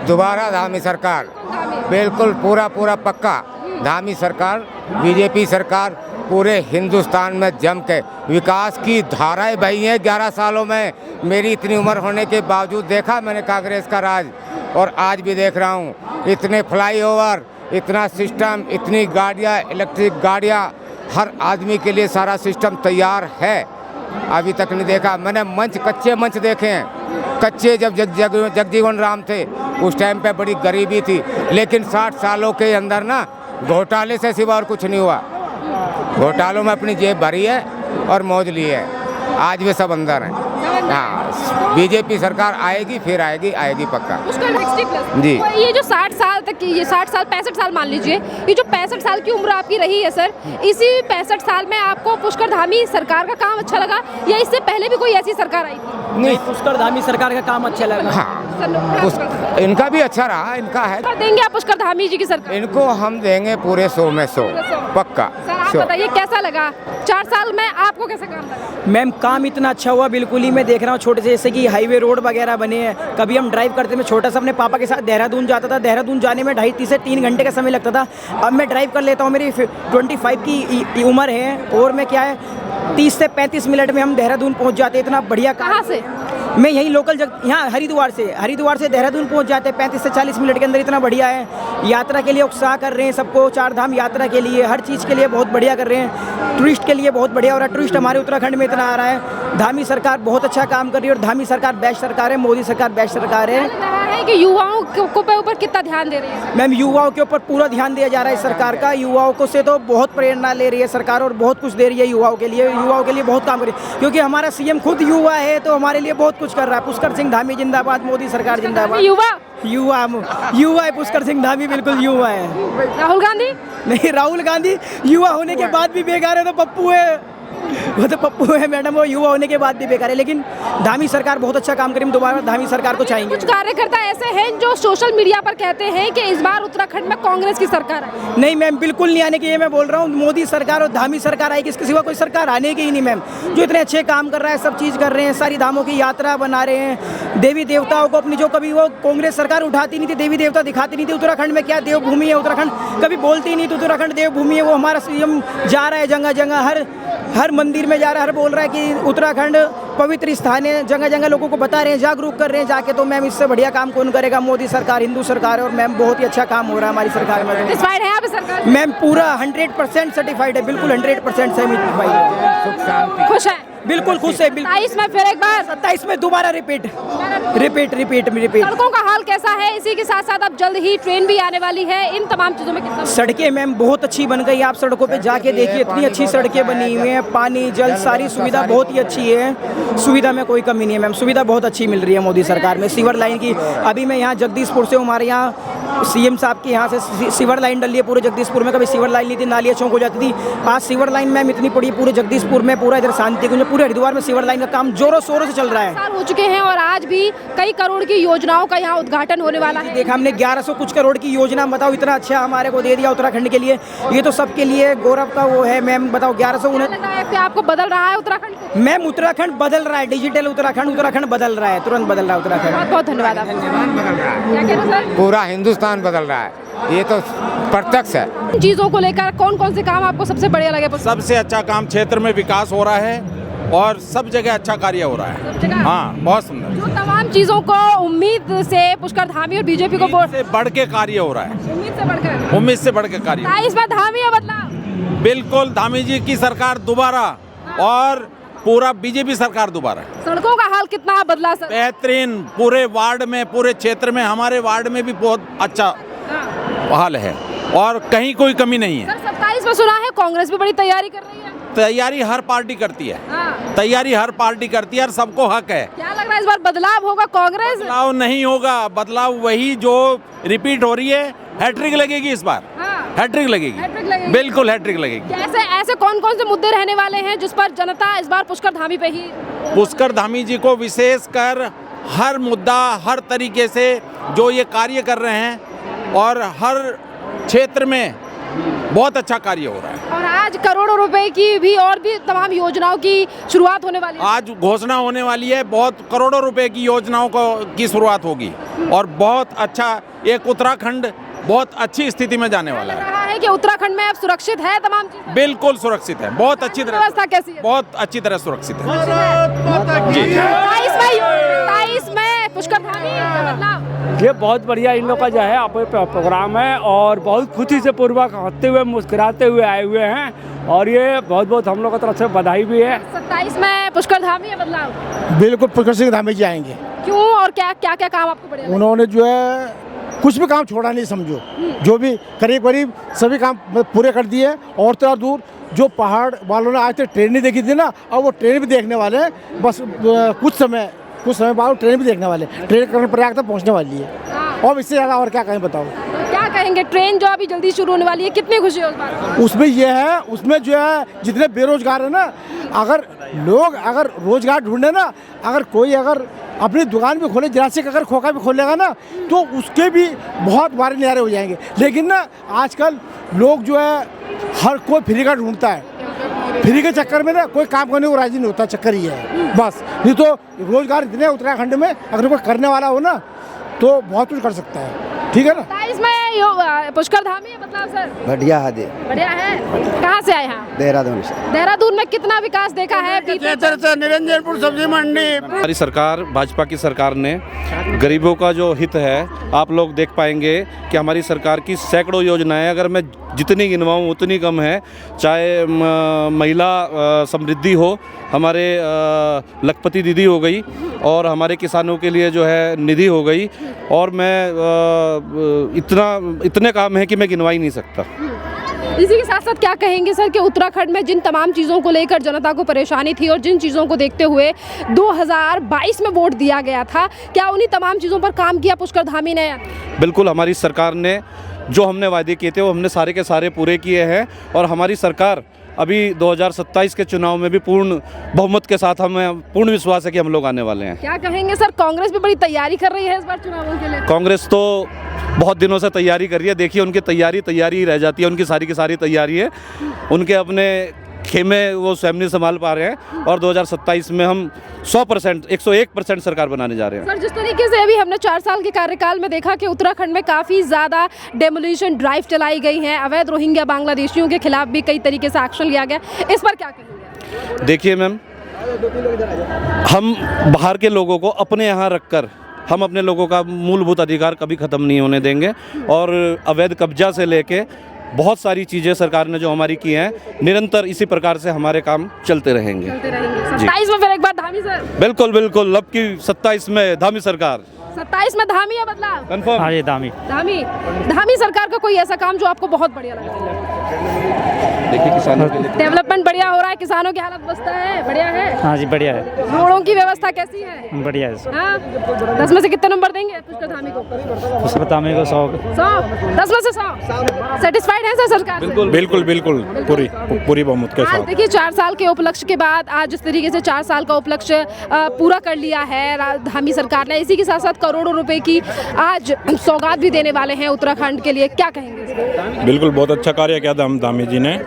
दोबारा धामी सरकार, बिल्कुल पूरा पक्का धामी सरकार, बीजेपी सरकार पूरे हिंदुस्तान में जम के विकास की धाराएं बही हैं 11 सालों में। मेरी इतनी उम्र होने के बावजूद देखा मैंने कांग्रेस का राज, और आज भी देख रहा हूँ। इतने फ्लाईओवर, इतना सिस्टम, इतनी गाड़ियाँ, इलेक्ट्रिक गाड़ियाँ, हर आदमी के लिए सारा सिस्टम तैयार है। अभी तक नहीं देखा मैंने कच्चे मंच देखे हैं। कच्चे जब जगजीवन राम थे उस टाइम पे बड़ी गरीबी थी, लेकिन 60 सालों के अंदर ना घोटाले से सिवा और कुछ नहीं हुआ। घोटालों में अपनी जेब भरी है और मौज ली है। आज वे सब अंदर हैं। हाँ, बीजेपी सरकार आएगी, फिर आएगी पक्का जी। ये जो 60 साल तक की, ये 60 साल 65 साल मान लीजिए, ये जो 65 साल की उम्र आपकी रही है सर, इसी 65 साल में आपको पुष्कर धामी सरकार का काम अच्छा लगा या इससे पहले भी कोई ऐसी सरकार आई थी? नहीं, पुष्कर धामी सरकार का काम अच्छा लगा। हाँ, इनका भी अच्छा रहा, इनका है। देंगे आप पुष्कर धामी जी की सरकार? इनको हम देंगे पूरे 100 में 100 पक्का। सर आप बताइए कैसा लगा 4 साल में, आपको कैसा काम लगा? मैम काम इतना अच्छा हुआ, बिल्कुल ही मैं देख रहा हूँ। छोटे से जैसे कि हाईवे रोड वगैरह बने हैं। कभी हम ड्राइव करते में छोटा सा अपने पापा के साथ देहरादून जाता था, देहरादून जाने में 2.5 से 3 घंटे का समय लगता था। अब मैं ड्राइव कर लेता हूँ, मेरी 25 की उम्र है और मैं क्या है 30 से 35 मिनट में हम देहरादून पहुँच जाते हैं। इतना बढ़िया। कहाँ से? मैं यही लोकल यहाँ हरिद्वार से देहरादून पहुंच जाते हैं 35 से 40 मिनट के अंदर। इतना बढ़िया है। यात्रा के लिए उत्साह कर रहे हैं सबको, 4 धाम यात्रा के लिए, हर चीज़ के लिए बहुत बढ़िया कर रहे हैं। टूरिस्ट के लिए बहुत बढ़िया हो रहा है। टूरिस्ट हमारे उत्तराखंड में इतना आ रहा है। धामी सरकार बहुत अच्छा काम कर रही है और धामी सरकार बेस्ट सरकार है। मोदी सरकार बेस्ट सरकार है। कि युवाओं के ऊपर कितना ध्यान दे रही है? मैम युवाओं के ऊपर पूरा ध्यान दिया जा रहा है सरकार का। युवाओं को से तो बहुत प्रेरणा ले रही है सरकार और बहुत कुछ दे रही है युवाओं के लिए बहुत काम कर रही है, क्योंकि हमारा सीएम खुद युवा है तो हमारे लिए बहुत कुछ कर रहा है। पुष्कर सिंह धामी जिंदाबाद, मोदी सरकार जिंदाबाद। युवा है पुष्कर सिंह धामी, बिल्कुल युवा है। राहुल गांधी? नहीं, राहुल गांधी युवा होने के बाद भी बेकार है तो पप्पू है। वो तो पप्पू है मैडम, वो युवा होने के बाद भी बेकार है। लेकिन धामी सरकार बहुत अच्छा काम करी, हम दोबारा धामी सरकार को चाहेंगे। कुछ कार्यकर्ता ऐसे हैं जो सोशल मीडिया पर कहते हैं कि इस बार उत्तराखंड में कांग्रेस की सरकार है। नहीं मैम, बिल्कुल नहीं आने की, ये मैं बोल रहा हूँ। मोदी सरकार और धामी सरकार आएगी, इसके सिवा कोई सरकार आने की ही नहीं मैम। जो इतने अच्छे काम कर रहा है, सब चीज़ कर रहे हैं, सारी धामों की यात्रा बना रहे हैं। देवी देवताओं को अपनी, जो कभी वो कांग्रेस सरकार उठाती नहीं थी, देवी देवता दिखाती नहीं थी। उत्तराखंड में क्या देवभूमि है, उत्तराखंड कभी बोलती नहीं थी उत्तराखंड देवभूमि है। वो हमारा सीएम जा रहा है जगह जगह, हर मंदिर में जा रहा है, हर बोल रहा है कि उत्तराखंड पवित्र स्थान है। जगह जगह लोगों को बता रहे हैं, जागरूक कर रहे हैं जाके। तो मैम इससे बढ़िया काम कौन करेगा? मोदी सरकार, हिंदू सरकार है और मैम बहुत ही अच्छा काम हो रहा है हमारी सरकार में। सेटिस्फाइड है आप सरकार? मैम पूरा 100% सर्टिफाइड है, बिल्कुल 100% सर्टिफाइड है। खुश है? बिल्कुल खुश है। 27 में फिर एक बार, 27 में दोबारा रिपीट। सड़कों का हाल कैसा है? इसी के साथ साथ अब जल्द ही ट्रेन भी आने वाली है। इन तमाम चीजों में कितना? सड़कें मैम बहुत अच्छी बन गई। आप सड़कों पे जाके देखिए, इतनी अच्छी सड़कें बनी हुई हैं। पानी, जल, सारी सुविधा बहुत ही अच्छी है। सुविधा में कोई कमी नहीं है मैम, सुविधा बहुत अच्छी मिल रही है मोदी सरकार में। सीवर लाइन की, अभी मैं यहाँ जगदीशपुर से, हमारे यहाँ सीएम साहब के यहाँ से सीवर लाइन डली है पूरे जगदीशपुर में। कभी सीवर लाइन नहीं थी, नालियाँ चौक हो जाती थी। आज सीवर लाइन मैम इतनी पड़ी पूरे जगदीशपुर में, पूरा इधर शांति कुंज, पूरे हरिद्वार में सीवर लाइन का काम जोरों शोरों से चल रहा है। साल हो चुके हैं और आज भी कई करोड़ की योजनाओं का यहाँ उद्घाटन होने वाला है। देखा हमने 1100 कुछ करोड़ की योजना, बताओ इतना अच्छा हमारे को दे दिया उत्तराखंड के लिए। ये तो सबके लिए गौरव का वो है मैम। बताओ 1100 आपको बदल रहा है उत्तराखंड? मैम उत्तराखंड बदल रहा है, डिजिटल उत्तराखंड बदल रहा है, तुरंत बदल रहा है उत्तराखंड। बहुत बहुत धन्यवाद आपका। पूरा हिंदुस्तान बदल रहा है, ये तो प्रत्यक्ष है। चीजों को लेकर कौन कौन से काम आपको सबसे बढ़िया लगे? सबसे अच्छा काम क्षेत्र में विकास हो रहा है और सब जगह अच्छा कार्य हो रहा है। हाँ, बहुत सुंदर। जो तमाम चीजों को उम्मीद से पुष्कर धामी और बीजेपी को वोट से बढ़ के कार्य हो रहा है। उम्मीद से बढ़ के कार्य। इसमें धामी है बदलाव? बिल्कुल, धामी जी की सरकार दोबारा और पूरा बीजेपी सरकार दोबारा। सड़कों का हाल कितना बदला सर? बेहतरीन, पूरे वार्ड में, पूरे क्षेत्र में, हमारे वार्ड में भी बहुत अच्छा हाल है और कहीं कोई कमी नहीं है। सर 27 में सुना है कांग्रेस भी बड़ी तैयारी कर रही है। तैयारी हर पार्टी करती है। तैयारी हर पार्टी करती है और सबको हक है। क्या लग रहा है इस बार बदलाव होगा? कांग्रेस बदलाव नहीं होगा, बदलाव वही जो रिपीट हो रही है। हैट्रिक लगेगी इस बार। हैट्रिक लगेगी, बिल्कुल हैट्रिक लगेगी। कैसे, ऐसे कौन कौन से मुद्दे रहने वाले हैं जिस पर जनता इस बार पुष्कर धामी पे ही? पुष्कर धामी जी को विशेष कर हर मुद्दा, हर तरीके से जो ये कार्य कर रहे हैं और हर क्षेत्र में बहुत अच्छा कार्य हो रहा है। और आज करोड़ों रुपए की भी और भी तमाम योजनाओं की शुरुआत होने वाली है। आज घोषणा होने वाली है, बहुत करोड़ों रुपए की योजनाओं की शुरुआत होगी और बहुत अच्छा एक उत्तराखंड बहुत अच्छी स्थिति में जाने वाला लग है। रहा है कि उत्तराखंड में अब सुरक्षित है तमाम चीजें। बिल्कुल सुरक्षित है, बहुत अच्छी तरह, व्यवस्था कैसी है? बहुत अच्छी तरह सुरक्षित है। 27 में पुष्कर धामी का बदलाव। ये बहुत बढ़िया इन लोग का जो है प्रोग्राम है और बहुत खुशी से पूर्वक हंसते हुए मुस्कुराते हुए आए हुए हैं और ये बहुत बहुत हम लोग की तरफ से बधाई भी है। 27 में पुष्कर धामी है बदलाव। बिल्कुल पुष्कर सिंह धामी जी आएंगे। क्यों और क्या क्या क्या काम आपको बढ़िया लगे? उन्होंने जो है कुछ भी काम छोड़ा नहीं, समझो जो भी करीब करीब सभी काम पूरे कर दिए। और तो और दूर जो पहाड़ वालों ने आज तक ट्रेन नहीं देखी थी ना, अब वो ट्रेन भी देखने वाले हैं। बस कुछ समय बाद ट्रेन भी देखने वाले, ट्रेन कर्णप्रयाग तक पहुंचने वाली है। और इससे ज़्यादा और क्या कहें बताओ। क्या कहेंगे, ट्रेन जो अभी जल्दी शुरू होने वाली है, कितनी खुशी है उस बात? उसमें ये है, उसमें जो है जितने बेरोजगार है ना, अगर लोग अगर रोजगार ढूंढे ना, अगर कोई अगर अपनी दुकान भी खोले, जरा से अगर खोखा भी खोलेगा ना, तो उसके भी बहुत बारे निहारे हो जाएंगे। लेकिन ना आजकल लोग जो है हर कोई फ्री का ढूंढता है, फ्री के चक्कर में ना कोई काम करने को राजी नहीं होता। चक्कर ये है बस, नहीं तो रोजगार इतने उत्तराखंड में अगर कोई करने वाला हो ना तो बहुत कुछ कर सकता है। ठीक है ना। 27 में पुष्कर धामी है मतलब सर। बढ़िया है, बढ़िया है। कहाँ से आए हैं? देहरादून से। देहरादून में कितना विकास देखा है? निरंजनपुर सब्जी मंडी। हमारी सरकार, भाजपा की सरकार ने गरीबों का जो हित है, आप लोग देख पाएंगे कि हमारी सरकार की सैकड़ों योजनाएं, अगर मैं जितनी गिनवाऊँ उतनी कम है। चाहे महिला समृद्धि हो, हमारे लखपति दीदी हो गई, और हमारे किसानों के लिए जो है निधि हो गई, और मैं इतने काम है कि मैं गिनवा ही नहीं सकता। इसी के साथ साथ क्या कहेंगे सर कि उत्तराखंड में जिन तमाम चीज़ों को लेकर जनता को परेशानी थी और जिन चीज़ों को देखते हुए 2022 में वोट दिया गया था, क्या उन्हीं तमाम चीज़ों पर काम किया पुष्कर धामी ने? बिल्कुल, हमारी सरकार ने जो हमने वादे किए थे वो हमने सारे के सारे पूरे किए हैं, और हमारी सरकार अभी 2027 के चुनाव में भी पूर्ण बहुमत के साथ हमें पूर्ण विश्वास है कि हम लोग आने वाले हैं। क्या कहेंगे सर, कांग्रेस भी बड़ी तैयारी कर रही है इस बार चुनावों के लिए? कांग्रेस तो बहुत दिनों से तैयारी कर रही है। देखिए, उनकी तैयारी रह जाती है, उनकी सारी की सारी तैयारी है, उनके अपने खेमे वो स्वयं नहीं संभाल पा रहे हैं, और 2027 में हम 100% 101% सरकार बनाने जा रहे हैं। सर, जिस तरीके से अभी हमने 4 साल के कार्यकाल में देखा कि उत्तराखंड में काफ़ी ज़्यादा डेमोलिशन ड्राइव चलाई गई हैं, अवैध रोहिंग्या बांग्लादेशियों के खिलाफ भी कई तरीके से एक्शन लिया गया, इस पर क्या कहेंगे? देखिए मैम, हम बाहर के लोगों को अपने यहाँ रखकर हम अपने लोगों का मूलभूत अधिकार कभी ख़त्म नहीं होने देंगे, और अवैध कब्जा से लेके बहुत सारी चीज़ें सरकार ने जो हमारी की हैं, निरंतर इसी प्रकार से हमारे काम चलते रहेंगे। 27 में फिर एक बार धामी सर। बिल्कुल बिल्कुल, अब की 27 में धामी सरकार। 27 में धामी है बदलाव। कंफर्म। हाँ जी, धामी धामी सरकार का कोई ऐसा काम जो आपको बहुत बढ़िया लगा? देखिए, किसानों के लिए डेवलपमेंट बढ़िया हो रहा है, किसानों की हालत बचता है, बढ़िया है। हाँ जी, बढ़िया है। रोडों की व्यवस्था कैसी है? बढ़िया है। हाँ? 10 में से कितने नंबर देंगे पुष्कर धामी को? पुष्कर धामी को 100। 10 में से 100। सेटिस्फाइड है सर सरकार से? बिल्कुल पूरी बहुमत के आज साथ। देखिए, 4 साल के उपलक्ष्य के बाद आज जिस तरीके से 4 साल का उपलक्ष्य पूरा कर लिया है धामी सरकार ने, इसी के साथ साथ करोड़ों रुपए की आज सौगात भी देने वाले हैं उत्तराखंड के लिए, क्या कहेंगे? बिल्कुल, बहुत अच्छा कार्य किया धामी जी ने,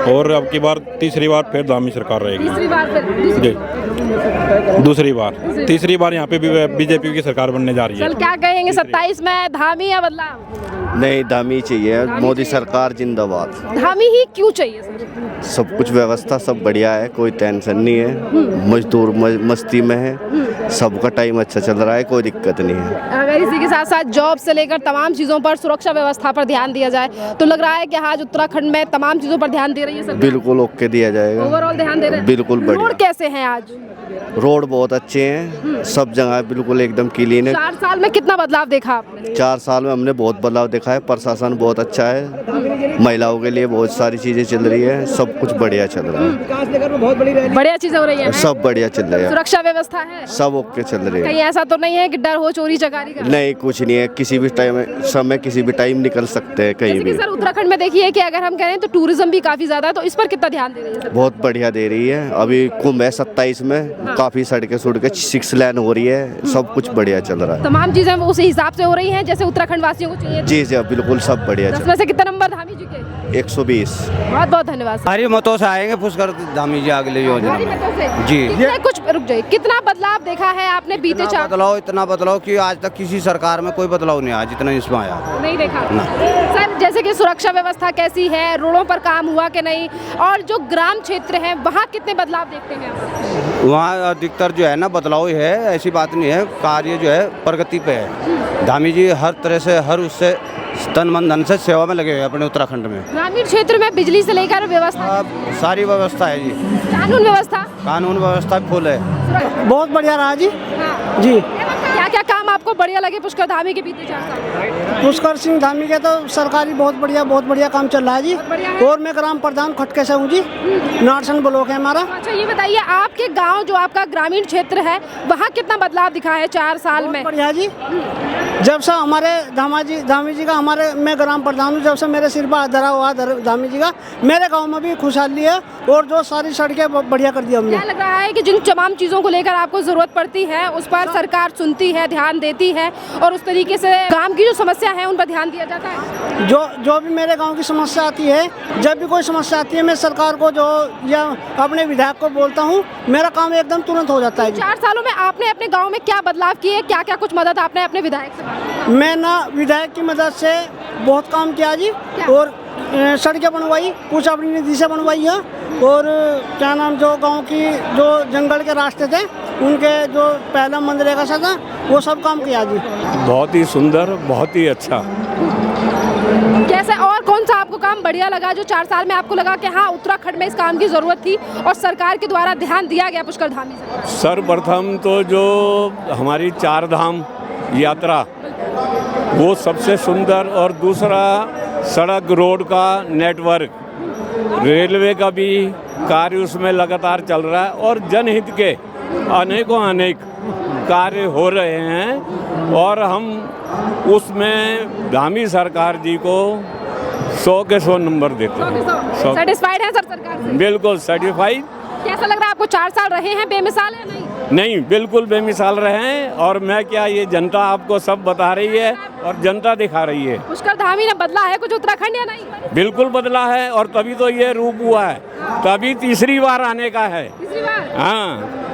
और अब की बार तीसरी बार फिर धामी सरकार रहेगी। तीसरी बार तीसरी बार यहाँ पे भी बीजेपी की सरकार बनने जा रही है। चल, क्या कहेंगे 27 में धामी या बदलाव? नहीं, धामी चाहिए, मोदी सरकार जिंदाबाद। धामी ही क्यों चाहिए सर? सब कुछ व्यवस्था सब बढ़िया है, कोई टेंशन नहीं है, मजदूर मस्ती में है, सबका टाइम अच्छा चल रहा है, कोई दिक्कत नहीं है। अगर इसी के साथ साथ जॉब से लेकर तमाम चीज़ों पर, सुरक्षा व्यवस्था पर ध्यान दिया जाए तो लग रहा है कि आज उत्तराखंड में तमाम चीज़ों पर ध्यान दे रही है सरकार। बिल्कुल ओके दिया जाएगा, ओवरऑल ध्यान दे रहे हैं। बिल्कुल बढ़िया। रोड कैसे हैं आज? रोड बहुत अच्छे हैं, सब जगह बिल्कुल एकदम क्लीन है। 4 साल में कितना बदलाव देखा आपने? 4 साल में हमने बहुत बदलाव देखा है, प्रशासन बहुत अच्छा है, महिलाओं के लिए बहुत सारी चीजें चल रही है, सब कुछ बढ़िया चल रहा है, बढ़िया चीजें हो रही है, सब बढ़िया चल रहा है, सुरक्षा व्यवस्था है, सब ओके चल रही है। कहीं ऐसा तो नहीं है कि डर हो चोरी चकारी का? नहीं, कुछ नहीं है, किसी भी टाइम समय किसी भी टाइम निकल सकते हैं कहीं भी। सर, उत्तराखंड में देखिए कि अगर हम कहें तो टूरिज्म भी काफी ज्यादा है, तो इस पर कितना ध्यान दे रही है? बहुत बढ़िया दे रही है। अभी कुंभ है 27 में, काफ़ी सड़कें 6 लेन हो रही है, सब कुछ बढ़िया चल रहा है। तमाम चीजें उसी हिसाब से हो रही हैं जैसे उत्तराखंड वासियों को चाहिए थी? जी जी बिल्कुल सब बढ़िया 10 में से कितना नंबर धामी जी के? 120। बहुत बहुत धन्यवाद सर। हरी मतों से आएंगे पुष्कर धामी जी अगले योजना हमारी में। मतों से? जी। कितने कुछ रुक जाइए, कितना बदलाव देखा है आपने बीते इतना बदलाव कि आज तक किसी सरकार में कोई बदलाव नहीं आया जितना इसमें आया। नहीं देखा सर? जैसे कि सुरक्षा व्यवस्था कैसी है, रोडों पर काम हुआ कि नहीं, और जो ग्राम क्षेत्र है वहाँ कितने बदलाव देखते हैं आप? वहाँ अधिकतर जो है ना बदलाव ही है, ऐसी बात नहीं है, कार्य जो है प्रगति पे है। धामी जी हर तरह से हर उससे तन मन धन से सेवा में लगे हुए हैं अपने उत्तराखंड में। ग्रामीण क्षेत्र में बिजली से लेकर व्यवस्था, सारी व्यवस्था है जी, कानून व्यवस्था भी फुल है। बहुत बढ़िया रहा जी। हाँ। जी क्या क्या काम आपको बढ़िया लगे पुष्कर धामी के बीते 4 साल? पुष्कर सिंह धामी के तो सरकारी बहुत बढ़िया काम चल रहा है जी। बढ़िया है। और मैं ग्राम प्रधान खटके से हूँ जी, नारसन ब्लॉक है हमारा। अच्छा ये बताइए, आपके गांव जो आपका ग्रामीण क्षेत्र है वहाँ कितना बदलाव दिखा है 4 साल में? बढ़िया जी। जब से हमारे धामी जी का मैं ग्राम प्रधान हूँ, जब से मेरे सिर पर धरा हुआ धामी जी का, मेरे गांव में भी खुशहाली है और जो सारी सड़कें बढ़िया कर दी हमने। क्या लग रहा है कि जिन तमाम चीज़ों को लेकर आपको ज़रूरत पड़ती है उस पर सरकार सुनती है, ध्यान देती है, और उस तरीके से गांव की जो समस्या है उन पर ध्यान दिया जाता है? जो भी मेरे गांव की समस्या आती है, जब भी कोई समस्या आती है, मैं सरकार को या अपने विधायक को बोलता हूँ, मेरा काम एकदम तुरंत हो जाता है। 4 सालों में आपने अपने गाँव में क्या बदलाव किए, क्या क्या कुछ मदद आपने अपने विधायक से मांगी? मैं ना विधायक की मदद से बहुत काम किया जी, और सड़कें बनवाई, कुछ अपनी निधि से बनवाई है, और क्या नाम जो गांव की जो जंगल के रास्ते थे उनके जो पहला मनरेगा सा था वो सब काम किया जी। बहुत ही सुंदर, बहुत ही अच्छा। कैसे और कौन सा आपको काम बढ़िया लगा जो 4 साल में आपको लगा कि हाँ उत्तराखंड में इस काम की ज़रूरत थी और सरकार के द्वारा ध्यान दिया गया पुष्कर धामी से? सर्वप्रथम तो जो हमारी 4 धाम यात्रा वो सबसे सुंदर, और दूसरा सड़क रोड का नेटवर्क, रेलवे का भी कार्य उसमें लगातार चल रहा है, और जनहित के अनेक कार्य हो रहे हैं, और हम उसमें धामी सरकार जी को 100 के 100 नंबर देते हैं। सेटिस्फाइड है सर सरकार से? बिल्कुल सेटिस्फाइड। कैसा लग रहा है आपको? 4 साल रहे हैं, बेमिसाल है? नहीं, बिल्कुल बेमिसाल रहे हैं, और मैं क्या, ये जनता आपको सब बता रही है और जनता दिखा रही है। पुष्कर धामी ने बदला है कुछ उत्तराखंड या नहीं? बिल्कुल बदला है, और तभी तो ये रूप हुआ है, तभी तीसरी बार आने का है। तीसरी बार? हाँ।